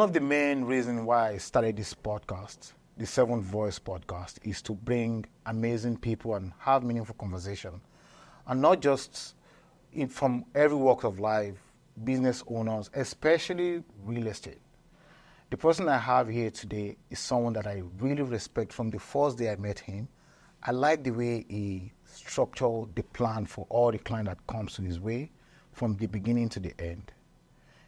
one of the main reasons why I started this podcast, the Seven Voice podcast, is to bring amazing people and have meaningful conversation. And not just from every walk of life, business owners, especially real estate. The person I have here today is someone that I really respect from the first day I met him. I like the way he structured the plan for all the client that comes to his way from the beginning to the end.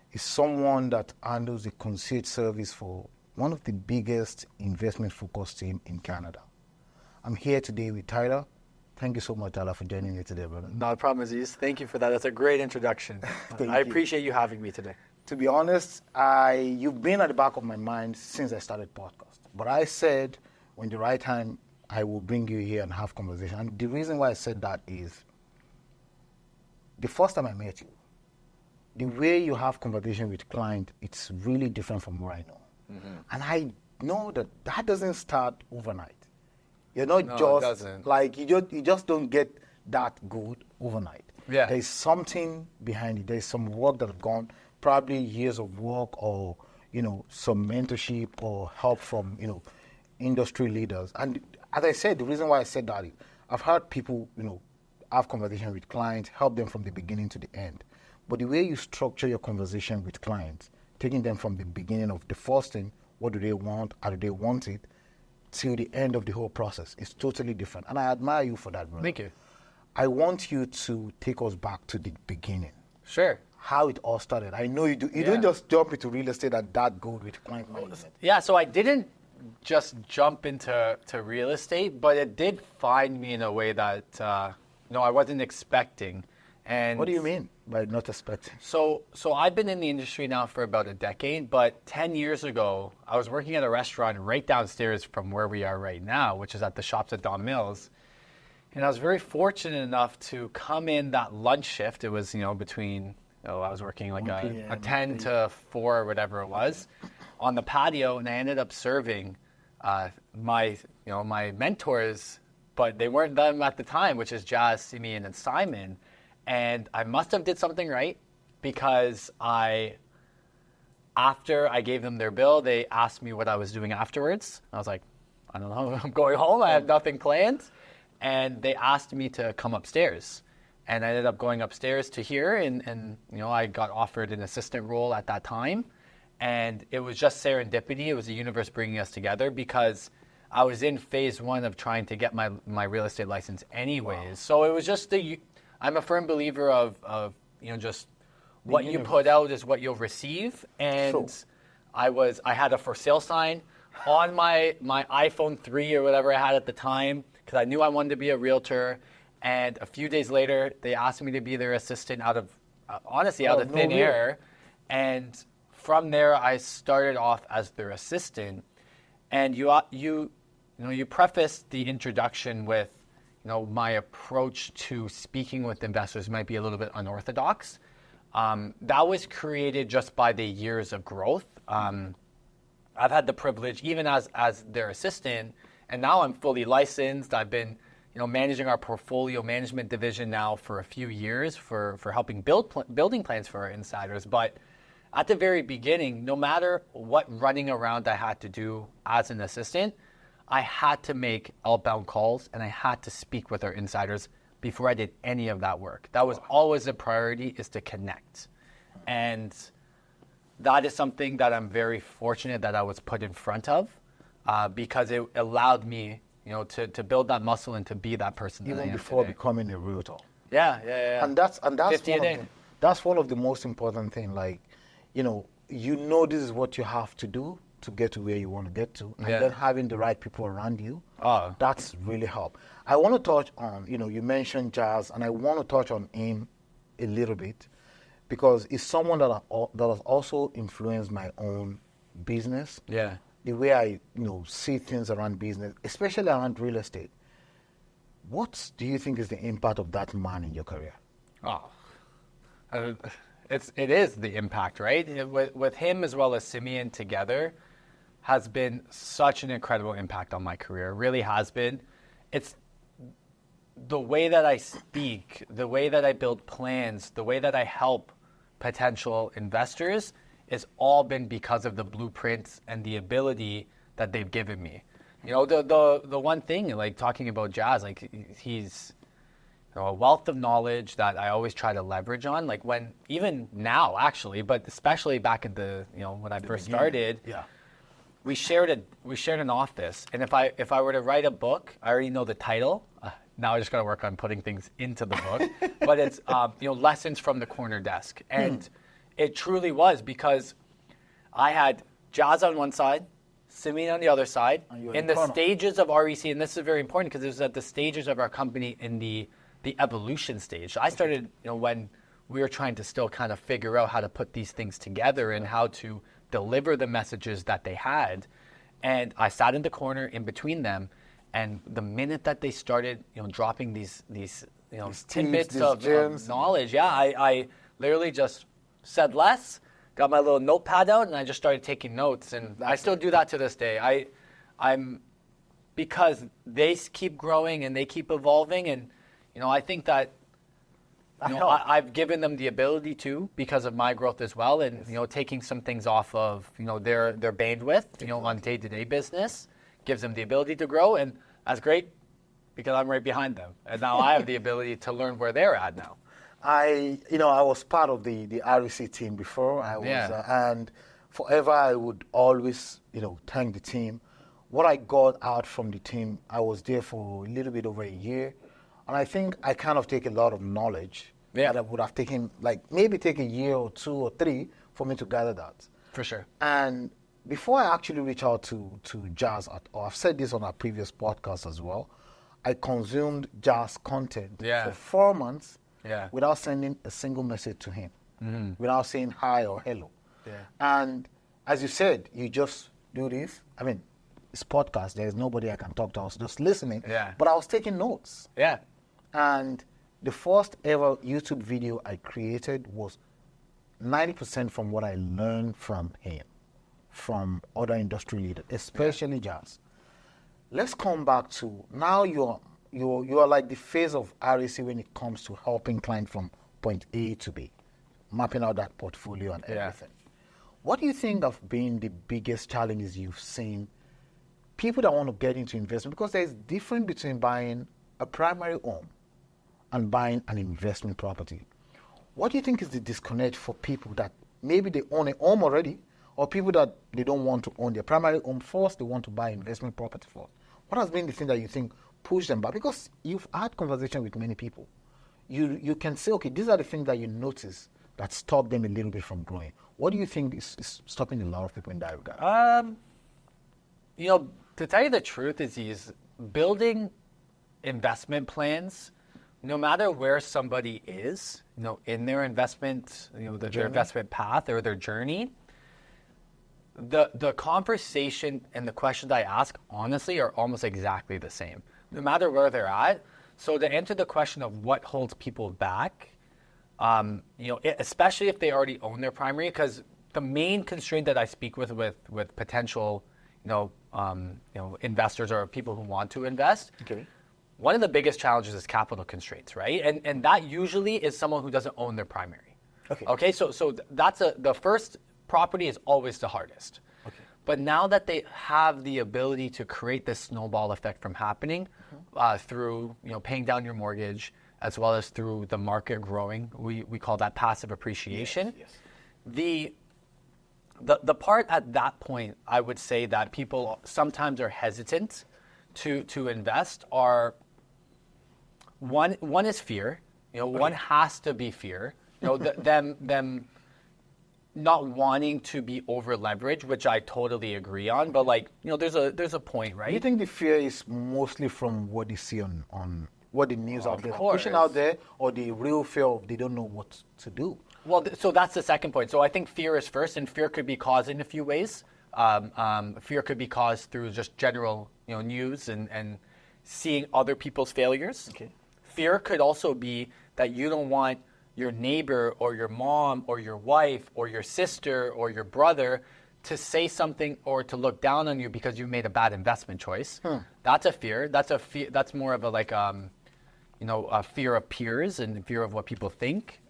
He's someone that handles the concierge service for one of the biggest investment-focused team in Canada. I'm here today with Tyler. Thank you so much, Tyler, for joining me today, brother. Not a problem, Aziz. Thank you for that. That's a great introduction. I appreciate you having me today. To be honest, you've been at the back of my mind since I started podcast. But I said, when the right time, I will bring you here and have conversation. And the reason why I said that is, the first time I met you, the way you have conversation with client, it's really different from what I know. Mm-hmm. And I know that doesn't start overnight. You're not like you just don't get that good overnight. Yeah. There's something behind it. There's some work that have gone, probably years of work or, some mentorship or help from, industry leaders. And as I said, the reason why I said that is I've heard people, have conversation with clients, help them from the beginning to the end. But the way you structure your conversation with clients, taking them from the beginning of the first thing, what do they want, how do they want it, till the end of the whole process, is totally different. And I admire you for that, brother. Thank you. I want you to take us back to the beginning. Sure. How it all started. I know you do. You don't just jump into real estate at that good with client management. Yeah, so I didn't just jump into real estate, but it did find me in a way that I wasn't expecting. And what do you mean by not expecting? So I've been in the industry now for about a decade, but 10 years ago, I was working at a restaurant right downstairs from where we are right now, which is at the Shops at Don Mills. And I was very fortunate enough to come in that lunch shift. It was, between, I was working like a 10 to 4 or whatever it was on the patio, and I ended up serving my mentors, but they weren't them at the time, which is Jazz, Simeon, and Simon. And I must have did something right because after I gave them their bill, they asked me what I was doing afterwards. I was like, I don't know, I'm going home, I have nothing planned. And they asked me to come upstairs. And I ended up going upstairs to here, and I got offered an assistant role at that time. And it was just serendipity. It was the universe bringing us together because I was in phase 1 of trying to get my real estate license anyways. Wow. So it was just I'm a firm believer of just what you put out is what you'll receive. And sure. I had a for sale sign on my iPhone 3 or whatever I had at the time because I knew I wanted to be a realtor. And a few days later, they asked me to be their assistant out of thin air. And from there, I started off as their assistant. And you prefaced the introduction with, my approach to speaking with investors might be a little bit unorthodox. That was created just by the years of growth. I've had the privilege, even as their assistant, and now I'm fully licensed. I've been, managing our portfolio management division now for a few years for helping building plans for our insiders. But at the very beginning, no matter what running around I had to do as an assistant, I had to make outbound calls and I had to speak with our insiders before I did any of that work. That was always a priority, is to connect. And that is something that I'm very fortunate that I was put in front of because it allowed me, to build that muscle and to be that person. Even before becoming a realtor. Yeah. And that's 50 a day. That's one of the most important things. Like, this is what you have to do to get to where you want to get to, and then having the right people around you, that's really helped. I want to touch on, you mentioned Jazz, and I want to touch on him a little bit because it's someone that has also influenced my own business. Yeah. The way I, see things around business, especially around real estate. What do you think is the impact of that man in your career? It is the impact, right? With him as well as Simeon together has been such an incredible impact on my career. It really has been. It's the way that I speak, the way that I build plans, the way that I help potential investors it's all been because of the blueprints and the ability that they've given me. You know, the one thing, like talking about Jazz, like he's a wealth of knowledge that I always try to leverage on. Like when, even now actually, but especially back in when I first started, we shared an office. And if I were to write a book, I already know the title. Now I just got to work on putting things into the book. But it's lessons from the corner desk, and it truly was because I had Jazz on one side, Simeon on the other side, in the stages of REC, and this is very important because it was at the stages of our company in the evolution stage. I started, when we were trying to still kind of figure out how to put these things together and how to deliver the messages that they had. And I sat in the corner in between them, and the minute that they started, dropping these tidbits of knowledge, I literally just said less, got my little notepad out, and I just started taking notes. And I still do that to this day. I'm because they keep growing and they keep evolving, and I think that I've given them the ability to, because of my growth as well, and taking some things off of their bandwidth on day-to-day business gives them the ability to grow, and that's great because I'm right behind them, and now I have the ability to learn where they're at now. I was part of the REC team before. And forever I would always, thank the team. What I got out from the team, I was there for a little bit over a year, and I think I kind of take a lot of knowledge that I would have taken, maybe take a year or 2 or 3 for me to gather that. For sure. And before I actually reach out to Jazz, or I've said this on our previous podcast as well, I consumed Jazz content for 4 months without sending a single message to him, without saying hi or hello. Yeah. And as you said, you just do this. I mean, it's podcast. There's nobody I can talk to. I was just listening. Yeah. But I was taking notes. Yeah. And the first ever YouTube video I created was 90% from what I learned from him, from other industry leaders, especially Jazz. Let's come back to now you are like the face of REC when it comes to helping clients from point A to B, mapping out that portfolio and everything. What do you think have been the biggest challenges you've seen people that want to get into investment? Because there's difference between buying a primary home and buying an investment property. What do you think is the disconnect for people that maybe they own a home already, or people that they don't want to own their primary home first, they want to buy investment property first? What has been the thing that you think pushed them back? Because you've had conversation with many people. You can say, okay, these are the things that you notice that stop them a little bit from growing. What do you think is stopping a lot of people in that regard? To tell you the truth is building investment plans, no matter where somebody is, in their investment, their investment path or their journey, the conversation and the questions I ask, honestly, are almost exactly the same, no matter where they're at. So to answer the question of what holds people back, especially if they already own their primary, because the main constraint that I speak with potential, investors or people who want to invest. Okay. One of the biggest challenges is capital constraints, right? And that usually is someone who doesn't own their primary. Okay. So that's the first property is always the hardest. Okay. But now that they have the ability to create this snowball effect from happening through paying down your mortgage, as well as through the market growing, we call that passive appreciation. Yes. The part at that point, I would say that people sometimes are hesitant to invest are one is fear. One has to be fear. Them not wanting to be over leveraged, which I totally agree on. But there's a point, right? Do you think the fear is mostly from what you see on what the news out there pushing out there, or the real fear of they don't know what to do? Well, so that's the second point. So I think fear is first, and fear could be caused in a few ways. Fear could be caused through just general, news and seeing other people's failures. Okay. Fear could also be that you don't want your neighbor or your mom or your wife or your sister or your brother to say something or to look down on you because you made a bad investment choice. That's a fear. That's more of a fear of peers and fear of what people think.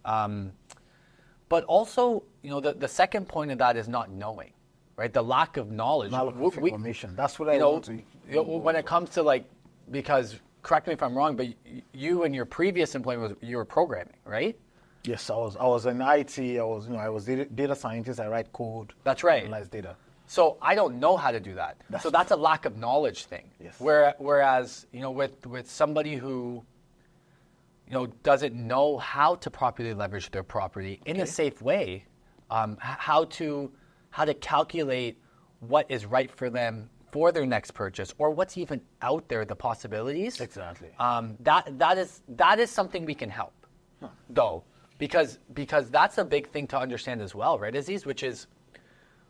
But also, the second point of that is not knowing, right? The lack of knowledge. Knowledge of information. That's what I want to. When it comes to because correct me if I'm wrong, but you and your previous employment you were programming, right? Yes, I was in IT. I was data scientist. I write code. That's right. Analyze data. So I don't know how to do that. That's a lack of knowledge thing. Yes. Whereas with somebody who doesn't know how to properly leverage their property in a safe way, how to calculate what is right for them for their next purchase, or what's even out there, the possibilities. Exactly. That is something we can help, though, because that's a big thing to understand as well, right, Aziz? Which is,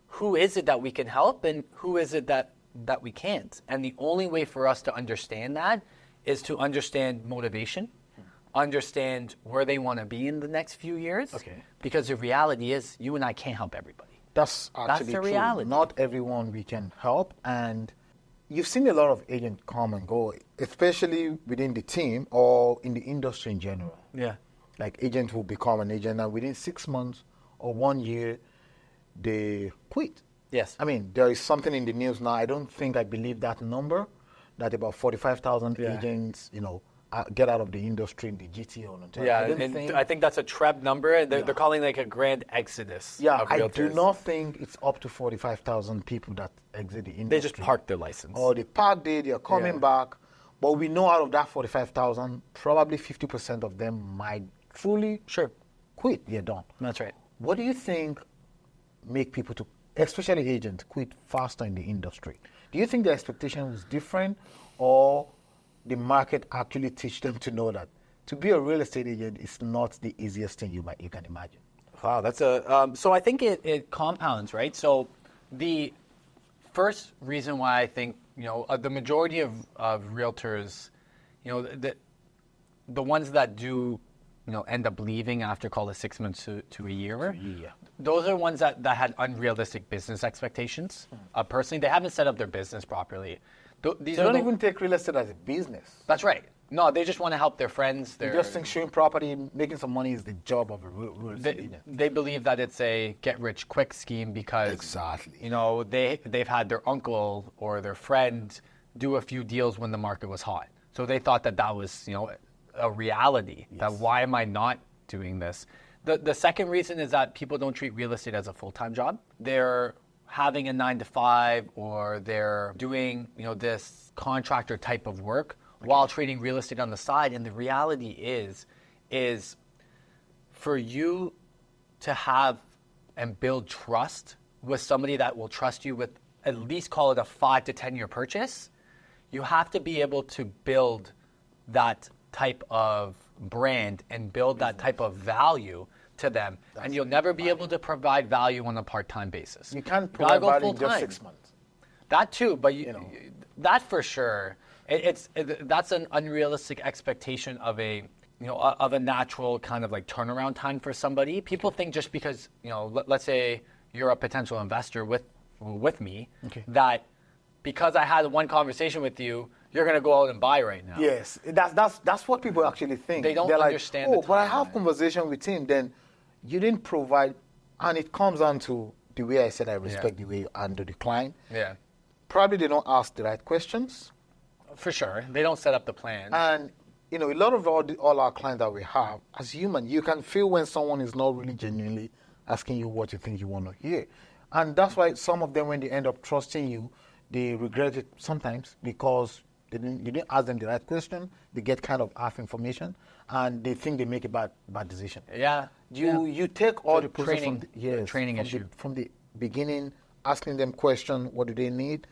who is it that we can help, and who is it that we can't? And the only way for us to understand that is to understand motivation, understand where they want to be in the next few years. Okay. Because the reality is, you and I can't help everybody. That's actually the true. reality. Not everyone we can help, and you've seen a lot of agents come and go, especially within the team or in the industry in general. Yeah. Like agents will become an agent, and within 6 months or 1 year, they quit. Yes. I mean, there is something in the news now. I believe that number, that about 45,000 agents, get out of the industry in the GTA or Ontario. Yeah, I think that's a TREB number, and they're calling a grand exodus. Yeah, of I realtors. do not think it's up to 45,000 people that exit the industry. They just park their license. Or they parked it, they're coming back. But we know out of that 45,000, probably 50% of them might truly quit. They're done. That's right. What do you think make people, especially agents, quit faster in the industry? Do you think the expectation was different, or the market actually teach them to know that to be a real estate agent is not the easiest thing you can imagine? Wow, that's so I think it compounds, right? So the first reason why I think, the majority of realtors, the ones that do, end up leaving after call it 6 months to a year, those are ones that had unrealistic business expectations. Personally, they haven't set up their business properly. They don't even take real estate as a business. That's right. No, they just want to help their friends. They just think showing property, making some money is the job of a real estate agent. They believe that it's a get-rich-quick scheme because, they've had their uncle or their friend do a few deals when the market was hot. So they thought that was, a reality. Yes. That why am I not doing this? The second reason is that people don't treat real estate as a full-time job. They're having a 9-to-5, or they're doing, this contractor type of work while trading real estate on the side. And the reality is for you to have and build trust with somebody that will trust you with at least call it a 5 to 10 year purchase, you have to be able to build that type of brand and build that type of value to them. And you'll never be able to provide value on a part-time basis. You can't provide value in just 6 months. That too, but that for sure. That's an unrealistic expectation of a natural kind of like turnaround time for somebody. People think just because let's say you're a potential investor with me, that because I had one conversation with you, you're going to go out and buy right now. Yes, that's what people actually think. They don't understand. Like, but I have conversation with him. Then you didn't provide, and it comes down to the way I said I respect the way you handle the client. Yeah. Probably they don't ask the right questions. For sure, they don't set up the plan. And a lot of all our clients that we have, as human, you can feel when someone is not really genuinely asking you what you think you want to hear. And that's why some of them, when they end up trusting you, they regret it sometimes because you didn't ask them the right question. They get kind of half information, and they think they make a bad decision. Yeah. You take all the process training issue from the beginning, asking them question, what do they need,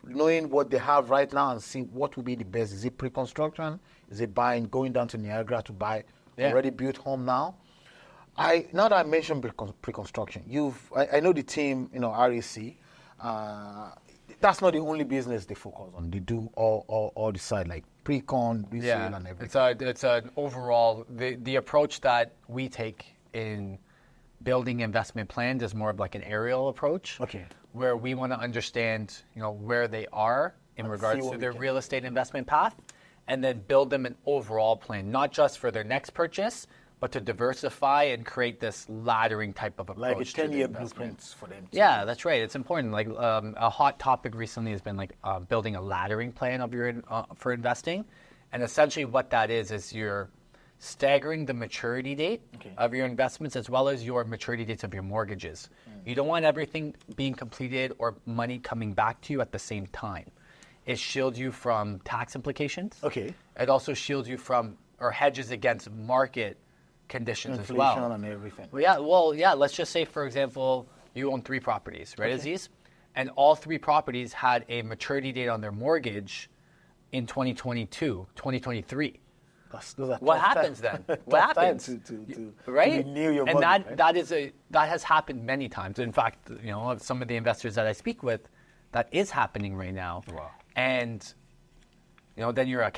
knowing what they have right now, and see what would be the best. Is it pre-construction? Is it going down to Niagara to buy already built home now? Now that I mentioned pre-construction, I know the team, REC. That's not the only business they focus on. They do all the side, like pre-con, resale, and everything. It's an overall, the approach that we take in building investment plans is more of like an aerial approach. Okay. Where we want to understand, where they are in regards to their real estate investment path, and then build them an overall plan, not just for their next purchase, but to diversify and create this laddering type of approach. Like a to the 10-year investment. blueprints for them. Yeah, that's right. It's important. Like a hot topic recently has been like building a laddering plan of your for investing, and essentially what that is you're staggering the maturity date of your investments as well as your maturity dates of your mortgages. You don't want everything being completed or money coming back to you at the same time. It shields you from tax implications. Okay. It also shields you from or hedges against market conditions Inflation as well. and everything. Well, yeah. Let's just say, for example, you own 3 properties, right, Aziz? And all 3 properties had a maturity date on their mortgage in 2022, 2023. What happens then? What happens? Right? To renew your and money, that has happened many times. In fact, of some of the investors that I speak with, that is happening right now. Wow. And then you have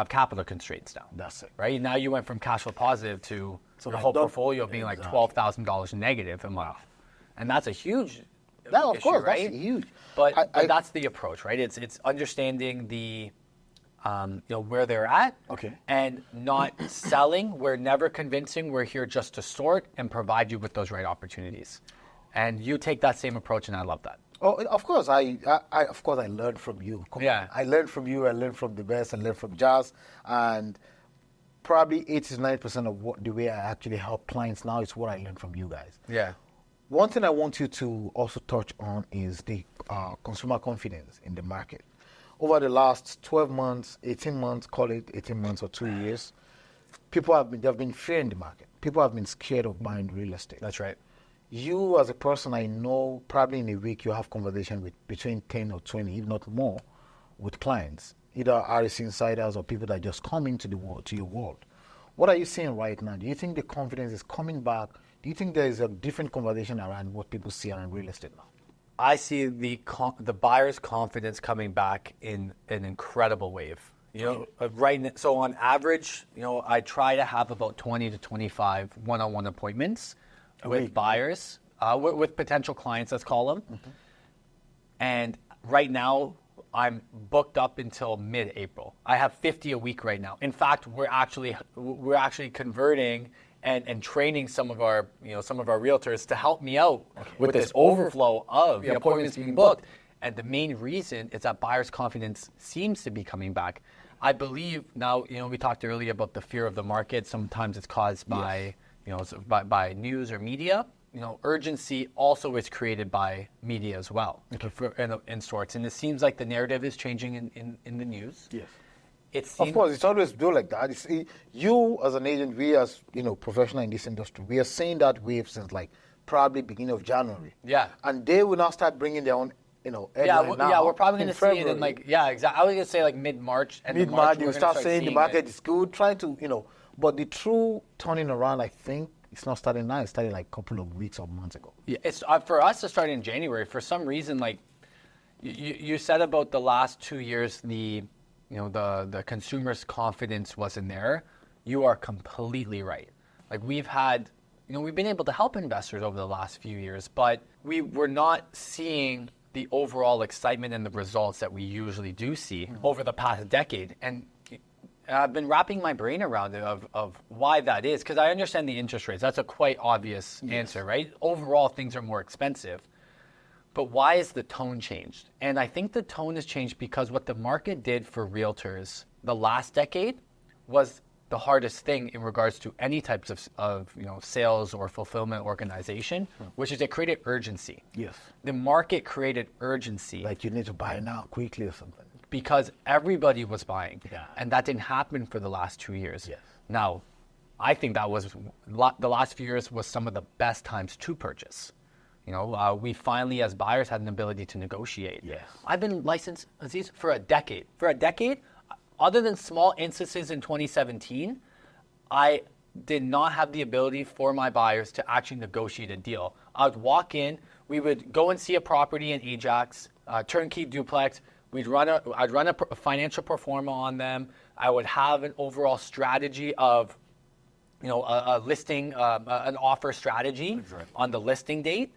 capital constraints now. That's it. Right? Now you went from cash flow positive to your whole portfolio being like $12,000 negative a month. And that's a huge of issue, course, right? that's huge. But that's the approach, right? It's understanding the where they're at, and not selling. We're never convincing. We're here just to sort and provide you with those right opportunities. And you take that same approach, and I love that. Oh, of course, I learned from you. Yeah. I learned from you. I learned from the best. I learned from Jazz, and probably 80 to 90% of the way I actually help clients now is what I learned from you guys. Yeah. One thing I want you to also touch on is the consumer confidence in the market. Over the last 12 months, 18 months, call it 18 months or 2 years, they've been fearing the market. People have been scared of buying real estate. That's right. You as a person, I know probably in a week you have conversation with between 10 or 20, if not more, with clients, either RS insiders or people that just come into your world. What are you seeing right now? Do you think the confidence is coming back? Do you think there is a different conversation around what people see around real estate now? I see the buyer's confidence coming back in an incredible wave. So on average, I try to have about 20 to 25 one-on-one appointments with buyers, with potential clients, let's call them. Mm-hmm. And right now, I'm booked up until mid-April. I have 50 a week right now. In fact, we're actually converting and training some of our realtors to help me out with this overflow of the appointments being booked. And the main reason is that buyers' confidence seems to be coming back. I believe now, we talked earlier about the fear of the market. Sometimes it's caused by, by news or media. Urgency also is created by media as well, in sorts. And it seems like the narrative is changing in the news. Yes. Of course, it's always built like that. You as an agent, we as professional in this industry, we are seeing that wave since like probably beginning of January. Yeah. And they will now start bringing their own, we're probably going to see it in exactly. I was going to say like mid-March. Mid-March, you start saying the market is good, trying to, but the true turning around, I think, it's not starting now. It started like a couple of weeks or months ago. Yeah, it's for us. It started in January. For some reason, like you said about the last 2 years, the consumer's confidence wasn't there. You are completely right. Like we've been able to help investors over the last few years, but we were not seeing the overall excitement and the results that we usually do see over the past decade. And I've been wrapping my brain around it of why that is, because I understand the interest rates. That's a quite obvious answer, right? Overall, things are more expensive. But why is the tone changed? And I think the tone has changed because what the market did for realtors the last decade was the hardest thing in regards to any types of sales or fulfillment organization, which is it created urgency. Yes. The market created urgency. Like you need to buy now quickly or something. Because everybody was buying. Yeah. And that didn't happen for the last 2 years. Yes. Now, I think that was the last few years was some of the best times to purchase. We finally, as buyers, had an ability to negotiate. Yes. I've been licensed, Aziz, for a decade. Other than small instances in 2017, I did not have the ability for my buyers to actually negotiate a deal. I would walk in, we would go and see a property in Ajax, turnkey duplex. I'd run a financial pro forma on them. I would have an overall strategy of, a listing, an offer strategy on the listing date.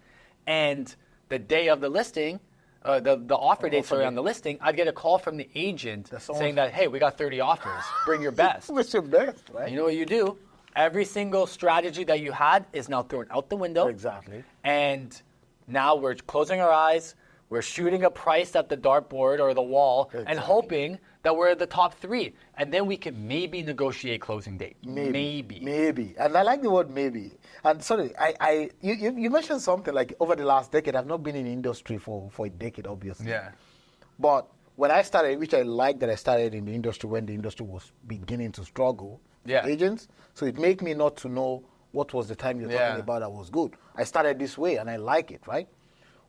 And the day of the listing, the offer date on the listing, I'd get a call from the agent saying that, hey, we got 30 offers. Bring your best. What's your best, right? You know what you do? Every single strategy that you had is now thrown out the window. Exactly. And now we're closing our eyes. We're shooting a price at the dartboard or the wall and hoping that we're the top 3. And then we can maybe negotiate closing date. Maybe. And I like the word maybe. And sorry, you mentioned something like over the last decade. I've not been in the industry for a decade, obviously. Yeah. But when I started, which I like that I started in the industry when the industry was beginning to struggle, agents. So it made me not to know what was the time you're talking about that was good. I started this way and I like it, right?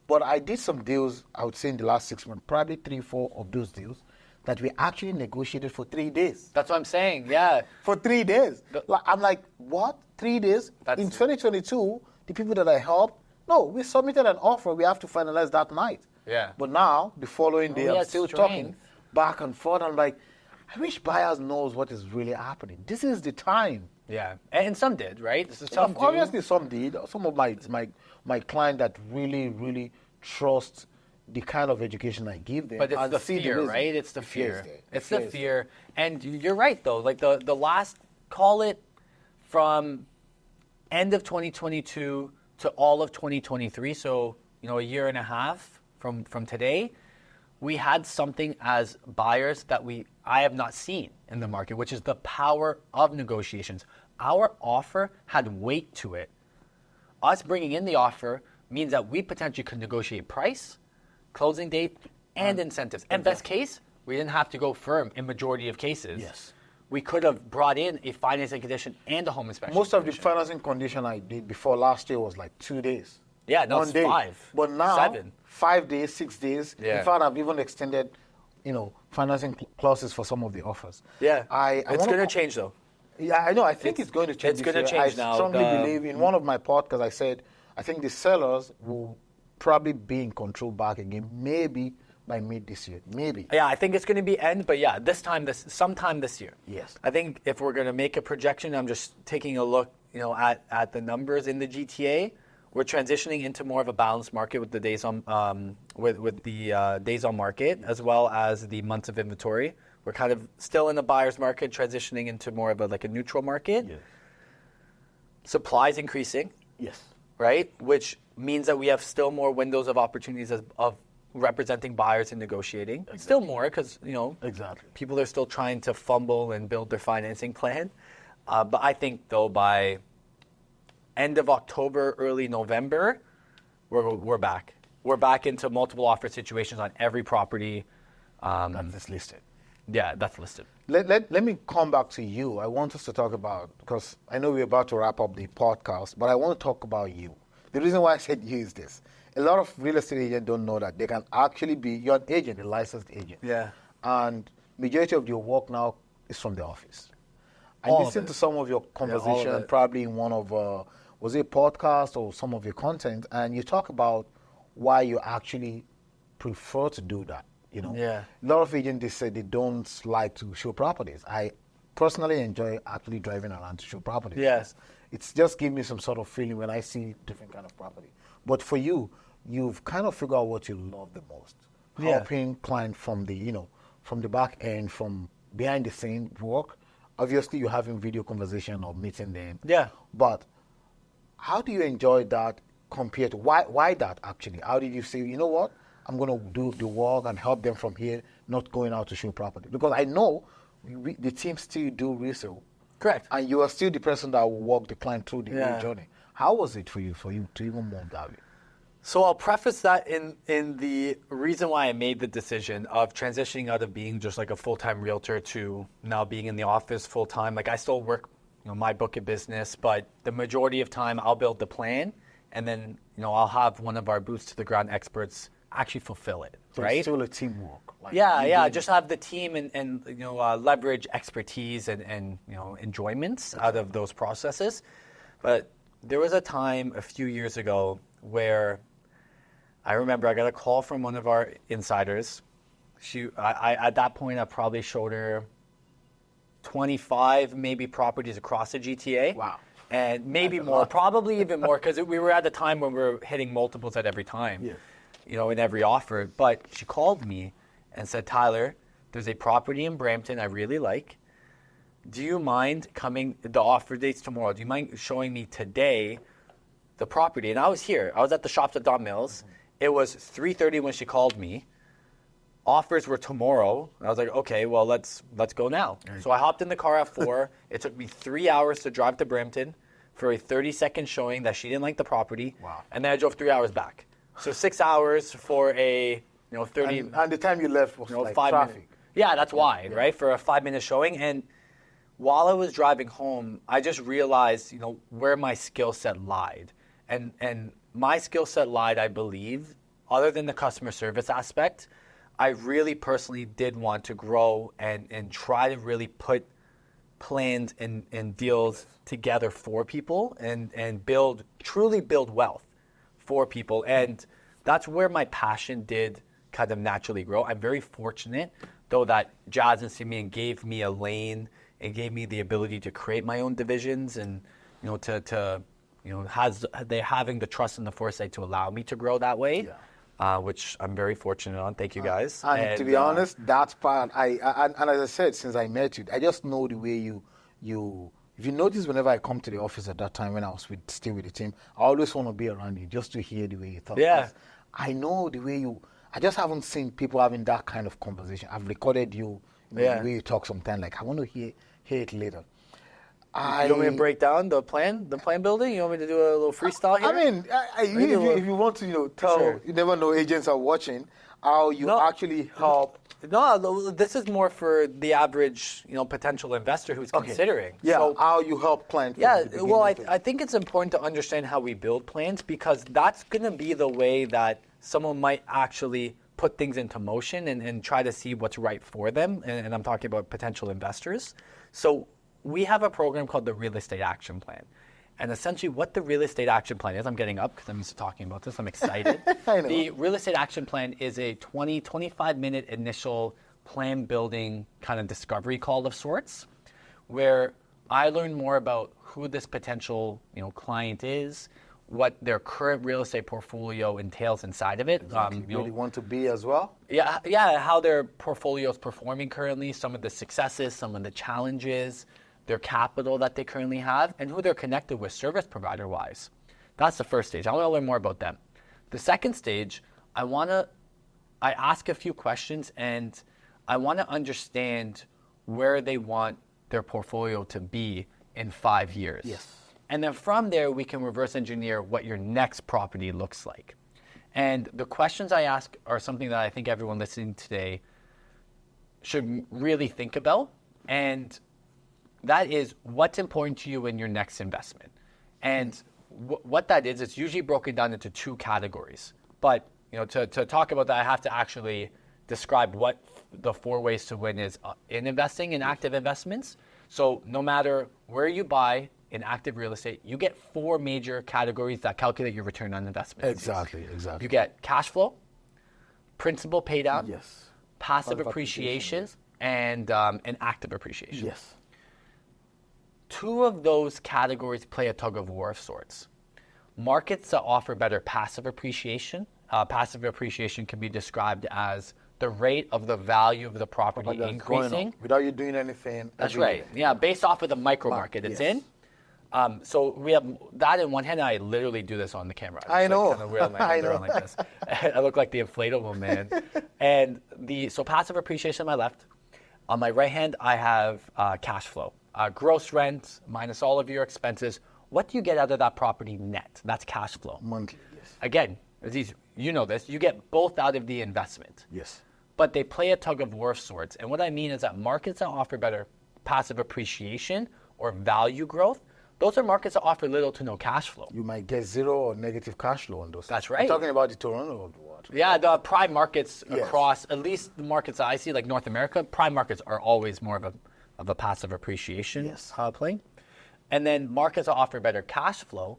But I did some deals, I would say in the last 6 months, probably 3, 4 of those deals that we actually negotiated for 3 days. That's what I'm saying, yeah. For 3 days. I'm like, what? 3 days? In 2022, the people that I helped, no, we submitted an offer, we have to finalize that night. Yeah. But now, the following day, I'm still talking back and forth. I'm like, I wish buyers knows what is really happening. This is the time. Yeah, and some did, right? Obviously, some did. Some of my clients that really trust the kind of education I give them. But it's the fear, right? It's the fear. It's the fear. And you're right, though. Like the last, call it from end of 2022 to all of 2023, so a year and a half from today, we had something as buyers that I have not seen in the market, which is the power of negotiations. Our offer had weight to it. Us bringing in the offer means that we potentially could negotiate price, closing date, and incentives. And best case, we didn't have to go firm in majority of cases. Yes. We could have brought in a financing condition and a home inspection. Most of the financing condition I did before last year was like 2 days. Yeah, no, it's 5. But now, 7. 5 days, 6 days. Yeah. In fact, I've even extended, financing clauses for some of the offers. Yeah, it's going to change though. Yeah, I know. I think it's going to change. It's going to change now. I strongly believe in one of my podcasts. I said I think the sellers will probably be in control back again, maybe by mid this year, maybe. Yeah, I think it's going to be end, but yeah, sometime this year. Yes. I think if we're going to make a projection, I'm just taking a look, at the numbers in the GTA. We're transitioning into more of a balanced market with the days on days on market as well as the months of inventory. We're kind of still in the buyer's market, transitioning into more of a neutral market. Yes. Supply's increasing. Yes. Right, which means that we have still more windows of opportunities of representing buyers and negotiating. Exactly. Still more because exactly people are still trying to fumble and build their financing plan. But I think though by end of October, early November, we're back. We're back into multiple offer situations on every property. That's listed. Yeah, that's listed. Let me come back to you. I want us to talk about, because I know we're about to wrap up the podcast, but I want to talk about you. The reason why I said you is this. A lot of real estate agents don't know that they can actually be, you're an agent, a licensed agent. Yeah. And majority of your work now is from the office. I listened to some of your conversation, probably in one of, was it a podcast or some of your content, and you talk about why you actually prefer to do that. Yeah. A lot of agents, they say they don't like to show properties. I personally enjoy actually driving around to show properties. Yes. It's just give me some sort of feeling when I see different kind of property. But for you, you've kind of figured out what you love the most. Helping clients from the, from the back end, from behind the scene work. Obviously, you're having video conversation or meeting them. Yeah. But how do you enjoy that compared to, why that actually? How did you say, you know what? I'm going to do the work and help them from here, not going out to show property. Because I know the team still do resale. Correct. And you are still the person that will walk the client through the whole journey. How was it for you to even move that way? So I'll preface that in the reason why I made the decision of transitioning out of being just like a full-time realtor to now being in the office full-time. Like I still work, my book of business, but the majority of time I'll build the plan and then, I'll have one of our boots to the ground experts actually fulfill it, so right? It's still a teamwork. Just have the team and leverage expertise and enjoyments out of those processes. But there was a time a few years ago where I remember I got a call from one of our insiders. I at that point I probably showed her 25 maybe properties across the GTA. Wow. And maybe more, probably even more, because we were at the time when we were hitting multiples at every time. Yeah. In every offer. But she called me and said, Tyler, there's a property in Brampton I really like. do you mind coming, the offer date's tomorrow, do you mind showing me today the property? And I was here. I was at the shops at Don Mills. It was 3:30 when she called me. Offers were tomorrow. I was like, okay, well, let's go now. Right. So I hopped in the car at 4. It took me 3 hours to drive to Brampton for a 30-second showing that she didn't like the property. Wow. And then I drove 3 hours back. So 6 hours for a 30. And the time you left was like 5 traffic. minutes. Yeah, that's wide, right? For a 5-minute showing. And while I was driving home, I just realized, where my skill set lied. And my skill set lied, I believe, other than the customer service aspect, I really personally did want to grow and try to really put plans and deals together for people and truly build wealth for people. And that's where my passion did kind of naturally grow. I'm very fortunate, though, that Jazz and Simeon gave me a lane and gave me the ability to create my own divisions and, having the trust and the foresight to allow me to grow that way. Yeah. Which I'm very fortunate on. Thank you, guys. And to be honest, that's part. And as I said, since I met you, I just know the way you. If you notice, whenever I come to the office at that time when I was still with the team, I always want to be around you just to hear the way you talk. Yeah. I know the way you. I just haven't seen people having that kind of conversation. I've recorded you, the way you talk sometimes. Like I want to hear it later. You want me to break down the plan building? You want me to do a little freestyle here? I mean, if you want to, tell, sure. You never know, agents are watching, how you actually help. No, this is more for the average, potential investor who's considering. Yeah, so, how you help plan. Yeah, well, I think it's important to understand how we build plans because that's going to be the way that someone might actually put things into motion and try to see what's right for them. And I'm talking about potential investors. So we have a program called the Real Estate Action Plan. And essentially what the Real Estate Action Plan is, I'm getting up because I'm used to talking about this, I'm excited. I know. The Real Estate Action Plan is a 25-minute initial plan building kind of discovery call of sorts, where I learn more about who this potential client is, what their current real estate portfolio entails inside of it. Exactly. You really want to be as well? Yeah, how their portfolio is performing currently, some of the successes, some of the challenges, their capital that they currently have, and who they're connected with service provider-wise. That's the first stage. I want to learn more about them. The second stage, I ask a few questions, and I want to understand where they want their portfolio to be in 5 years. Yes. And then from there, we can reverse engineer what your next property looks like. And the questions I ask are something that I think everyone listening today should really think about. And that is what's important to you in your next investment. And what that is, it's usually broken down into 2 categories. But to talk about that, I have to actually describe what the 4 ways to win is in investing in active investments. So no matter where you buy in active real estate, you get 4 major categories that calculate your return on investment. Exactly. You get cash flow, principal pay down, yes, passive appreciation, and active appreciation. Yes. 2 of those categories play a tug of war of sorts. Markets that offer better passive appreciation can be described as the rate of the value of the property increasing. Without you doing anything. That's right. Yeah, based off of the micro market it's in. So we have that in one hand. I literally do this on the camera. I know. Kind of weird my hands around like this. I look like the inflatable man. And so passive appreciation on my left. On my right hand, I have cash flow. Gross rent minus all of your expenses. What do you get out of that property net? That's cash flow. Monthly, yes. Again, you know this. You get both out of the investment. Yes. But they play a tug of war of sorts. And what I mean is that markets that offer better passive appreciation or value growth, those are markets that offer little to no cash flow. You might get 0 or negative cash flow on those. That's right. I'm talking about the Toronto of the world. Yeah, the prime markets across, at least the markets that I see, like North America, prime markets are always more of a passive appreciation play. And then markets that offer better cash flow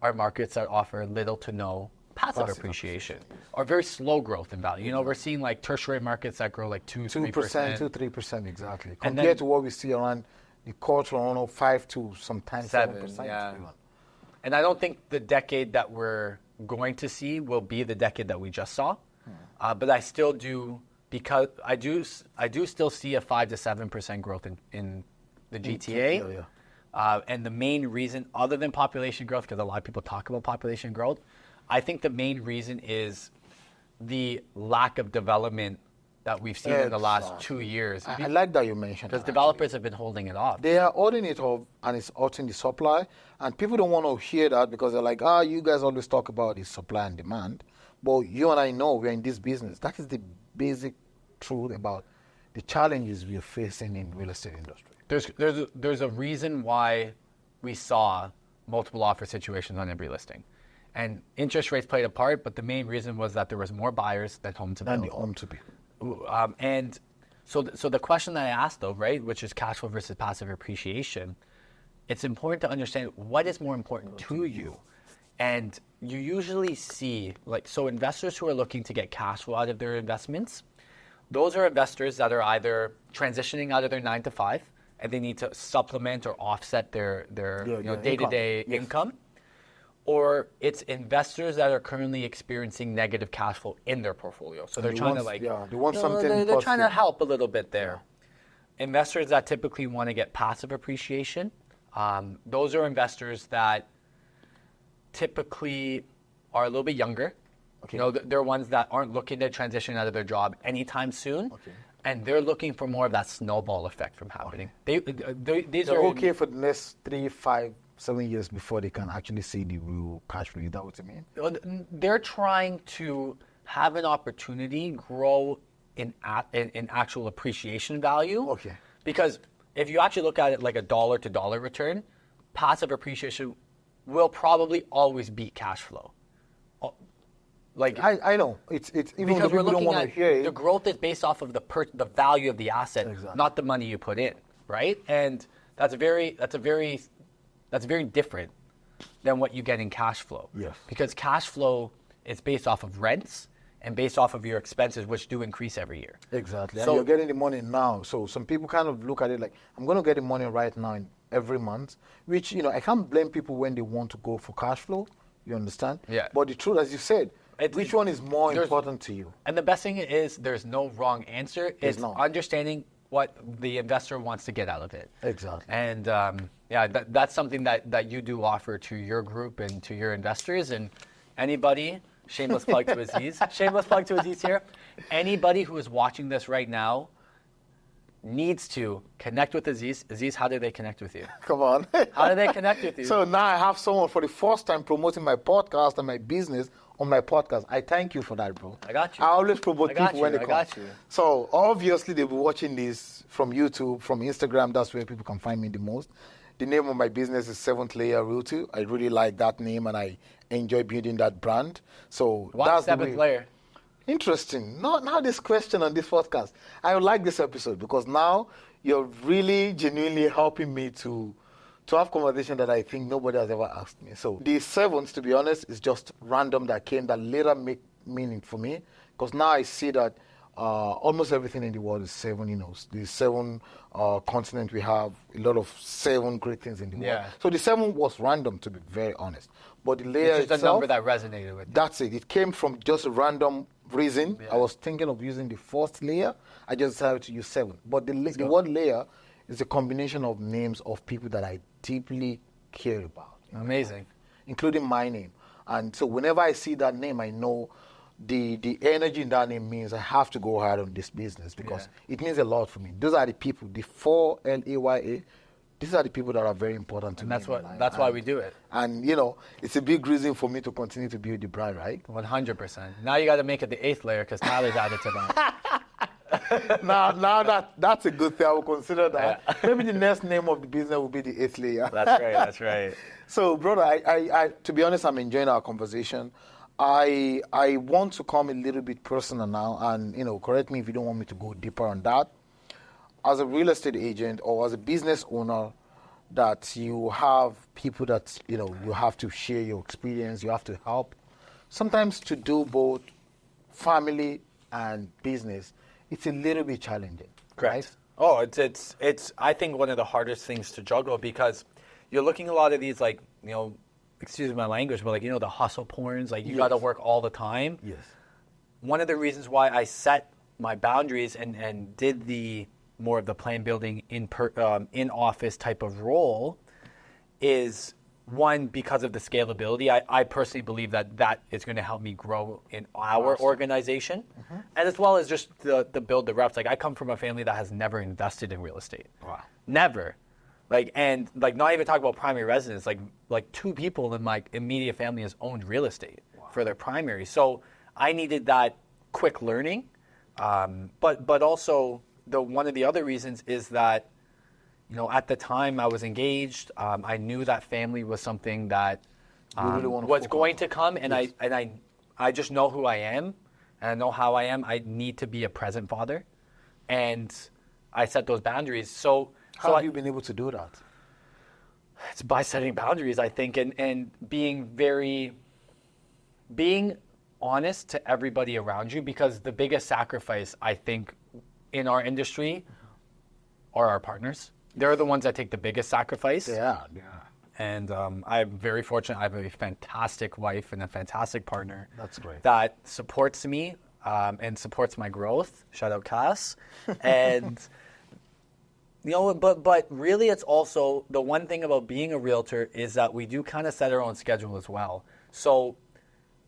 are markets that offer little to no passive appreciation or very slow growth in value. We're seeing like tertiary markets that grow like 2-3%. 2-3%, exactly. Compared to what we see around the core Toronto, 5 to sometimes 7%. Yeah. And I don't think the decade that we're going to see will be the decade that we just saw. But I still do, because I do still see a 5 to 7% growth in the GTA. Yeah. And the main reason, other than population growth, because a lot of people talk about population growth, I think the main reason is the lack of development that we've seen in the last 2 years. I like that you mentioned Because that, developers have been holding it off. They are holding it off, and it's hurting the supply. And people don't want to hear that because they're like, you guys always talk about the supply and demand. But you and I know we're in this business. That is the basic truth about the challenges we are facing in real estate industry. There's a reason why we saw multiple offer situations on every listing. And interest rates played a part, but the main reason was that there was more buyers than home to build. And the home to build. And so the question that I asked, though, right, which is cash flow versus passive appreciation, it's important to understand what is more important to you. And you usually see, so investors who are looking to get cash flow out of their investments, those are investors that are either transitioning out of their 9 to 5, and they need to supplement or offset their day-to-day income. Or it's investors that are currently experiencing negative cash flow in their portfolio. So they're trying they're trying to help a little bit there. Yeah. Investors that typically want to get passive appreciation, those are investors that typically are a little bit younger. Okay. They're ones that aren't looking to transition out of their job anytime soon. Okay. And they're looking for more of that snowball effect from happening. Okay. They're okay for the next 3, 5, 7 years before they can actually see the real cash flow. Is that what you mean? They're trying to have an opportunity grow in actual appreciation value. Okay. Because if you actually look at it like a dollar to dollar return, passive appreciation will probably always beat cash flow. I know it's even because we're looking don't want at to hear it. The growth is based off of the value of the asset, exactly, not the money you put in, right? And that's very different than what you get in cash flow. Yes. Because cash flow is based off of rents and based off of your expenses, which do increase every year. Exactly. So, and you're getting the money now. So some people kind of look at it like, I'm going to get the money right now every month, which, I can't blame people when they want to go for cash flow. You understand? Yeah. But the truth, as you said, which one is more important to you? And the best thing is there's no wrong answer. It's understanding what the investor wants to get out of it. Exactly. And that's something that you do offer to your group and to your investors. And anybody, shameless plug to Aziz here, anybody who is watching this right now needs to connect with Aziz. Aziz, how do they connect with you? Come on. How do they connect with you? So now I have someone for the first time promoting my podcast and my business on my podcast. I thank you for that, bro. I got you. I always promote people when they come. I got you. So obviously they'll be watching this from YouTube, from Instagram. That's where people can find me the most. The name of my business is Seventh Layer Realty. I really like that name and I enjoy building that brand. So why that's Seventh Layer? Interesting. Now this question on this podcast. I like this episode because now you're really genuinely helping me to have conversation that I think nobody has ever asked me. So the 7th, to be honest, is just random that came that later make meaning for me because now I see that almost everything in the world is 7. The 7 continent we have, a lot of 7 great things in the world. So the 7 was random, to be very honest. But the layer it's just itself, a number that resonated with you. That's it. It came from just a random reason. I was thinking of using the 4th layer. I just decided to use 7. But the word layer is a combination of names of people that I deeply care about. Amazing. Including my name. And so whenever I see that name, I know the energy in that name means I have to go hard on this business because it means a lot for me. Those are the people, the 4 LAYA. These are the people that are very important to me. And that's why we do it. And, it's a big reason for me to continue to build the brand, right? 100%. Now you got to make it the 8th layer because Tyler's added to that. now that's a good thing. I will consider that. Yeah. Maybe the next name of the business will be the 8th layer. That's right. So, brother, I to be honest, I'm enjoying our conversation. I want to come a little bit personal now, and correct me if you don't want me to go deeper on that. As a real estate agent or as a business owner, that you have people that you have to share your experience, you have to help. Sometimes to do both family and business, it's a little bit challenging. Correct. Right? Oh, it's I think one of the hardest things to juggle because you're looking at a lot of these excuse my language, but the hustle porns, you got to work all the time. Yes. One of the reasons why I set my boundaries and did the more of the plan building in office type of role is one, because of the scalability. I personally believe that is going to help me grow in our organization, and as well as just the build the reps. Like, I come from a family that has never invested in real estate. Wow. Never. Like, and like, not even talk about primary residence. Like 2 people in my immediate family has owned real estate for their primary. So I needed that quick learning. But also one of the other reasons is that, you know, at the time I was engaged, I knew that family was something that really was going to come, and I just know who I am, and I know how I am. I need to be a present father, and I set those boundaries. So how have you been able to do that? It's by setting boundaries, I think, and being honest to everybody around you, because the biggest sacrifice, I think, in our industry are our partners. They're the ones that take the biggest sacrifice. Yeah. And I'm very fortunate. I have a fantastic wife and a fantastic partner. That's great. That supports me and supports my growth. Shout out Cass. And you know, but really, it's also the one thing about being a realtor is that we do kind of set our own schedule as well. So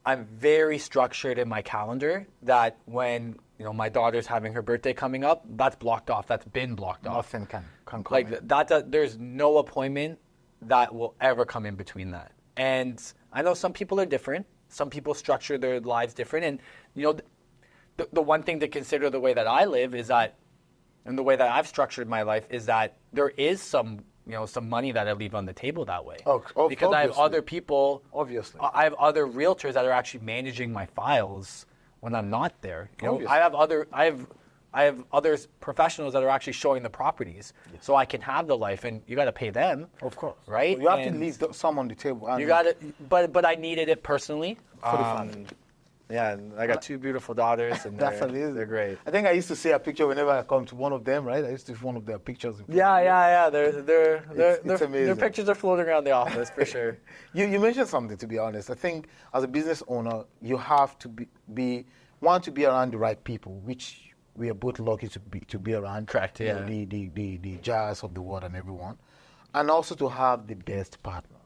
I'm very structured in my calendar that when, you know, my daughter's having her birthday coming up, that's blocked off. That's been blocked off. Nothing can come Like in. there's no appointment that will ever come in between that. And I know some people are different. Some people structure their lives different. And, you know, the one thing to consider the way that I live is that, and the way that I've structured my life is that there is some money that I leave on the table that way. Because I have other people. Obviously. I have other realtors that are actually managing my files when I'm not there. You know, I have other professionals that are actually showing the properties, so I can have the life, and you got to pay them. Of course. Right? You have to leave some on the table. You got it, but I needed it personally. For the family. Yeah, and I got 2 beautiful daughters, and they're great. I think I used to see a picture whenever I come to one of them, right? I used to see one of their pictures. Yeah. It's amazing. Their pictures are floating around the office for sure. You mentioned something, to be honest. I think as a business owner, you have to want to be around the right people, which we are both lucky to be around. Correct. You know, the jazz of the world and everyone, and also to have the best partner.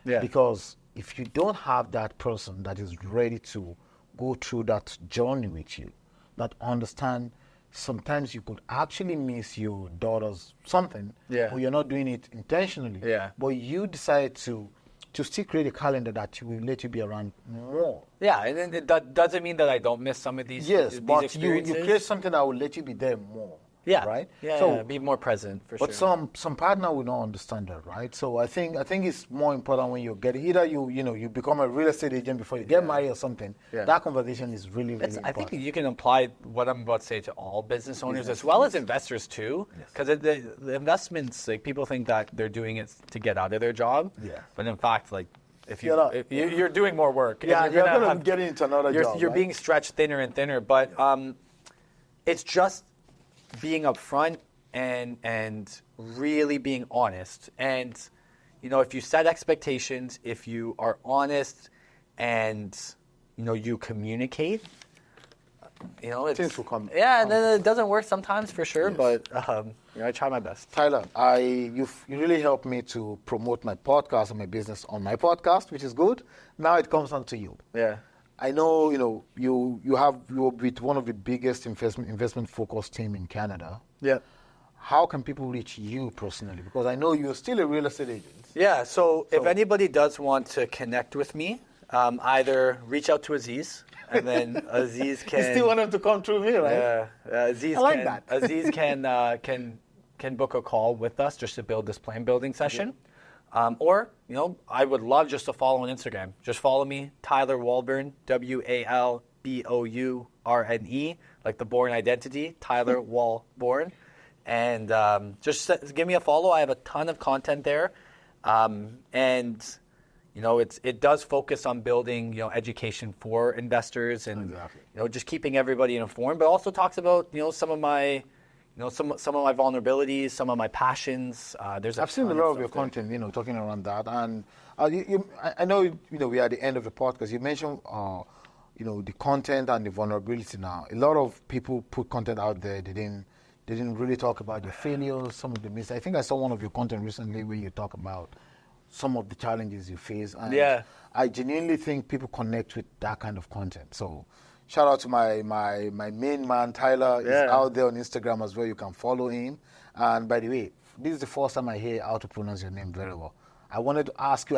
Yeah. Because if you don't have that person that is ready to go through that journey with you, that understand sometimes you could actually miss your daughter's something, or you're not doing it intentionally, but you decide to still create a calendar that will let you be around more. Yeah, and that doesn't mean that I don't miss some of these. Yes, these but experiences. you create something that will let you be there more. Yeah. Right? Yeah, So, be more present for but sure. some partner will not understand that, right? So I think it's more important when you get either you become a real estate agent before you get married or something. Yeah. That conversation is really I important. think you can apply what I'm about to say to all business owners as well as investors too, because the investments, like, people think that they're doing it to get out of their job, but in fact, like, if you're doing more work, Yeah, and you're going to get into another job. You're right? being stretched thinner and thinner, but it's just being upfront and really being honest. And, you know, if you set expectations, if you are honest and, you know, you communicate, you know, things will come. Yeah, and then it doesn't work sometimes for sure, but you know, I try my best. Tyler, you really helped me to promote my podcast and my business on my podcast, which is good. Now it comes on to you. Yeah. I know, you're with one of the biggest investment focused team in Canada. Yeah. How can people reach you personally? Because I know you're still a real estate agent. Yeah, so if anybody does want to connect with me, either reach out to Aziz, and then Aziz can... You still want him to come through me, right? Yeah, Aziz I like that. Aziz can book a call with us just to build this plan building session. Or, you know, I would love just to follow on Instagram. Just follow me, Tyler Walbourne, WALBOURNE, like the Bourne identity, Tyler Walbourne. And just give me a follow. I have a ton of content there. And, you know, it does focus on building, you know, education for investors and, you know, just keeping everybody informed, but also talks about, you know, some of my... You know, some of my vulnerabilities, some of my passions. I've seen a lot of your content, talking around that. And I know, we are at the end of the podcast. You mentioned, the content and the vulnerability now. A lot of people put content out there. They They didn't really talk about your failures, some of the mistakes. I think I saw one of your content recently where you talk about some of the challenges you face. And Yeah. I genuinely think people connect with that kind of content. So shout out to my main man, Tyler. He's out there on Instagram as well. You can follow him. And by the way, this is the first time I hear how to pronounce your name very well. I wanted to ask you,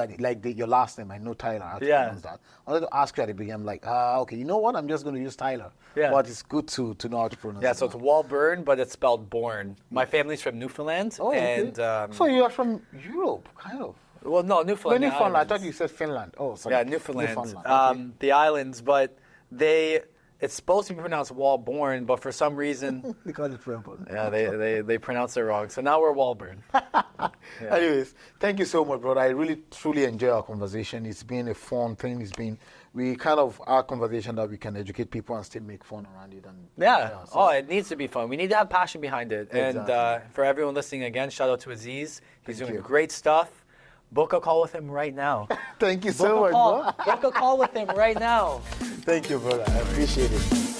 your last name. I know Tyler, how to pronounce that. I wanted to ask you at the beginning. I'm like, okay, you know what? I'm just going to use Tyler. Yeah. But it's good to know how to pronounce it. Yeah, so it's Walbourne, but it's spelled Bourne. My family's from Newfoundland. Oh, okay. And, so you are from Europe, kind of. well, no, Newfoundland. Newfoundland. I thought you said Finland. Oh, sorry. Yeah, Newfoundland. Okay. The islands, but it's supposed to be pronounced Walbourne, but for some reason, They call it French. yeah, they pronounce it wrong. So now we're Walbourne. Anyways, thank you so much, brother. I really, truly enjoy our conversation. It's been a fun thing. We kind of, our conversation that we can educate people and still make fun around it. And So it needs to be fun. We need to have passion behind it. Exactly. And for everyone listening again, shout out to Aziz. He's doing great stuff. Book a call with him right now. Thank you so much, bro. Book a call with him right now. Thank you, brother. I appreciate it.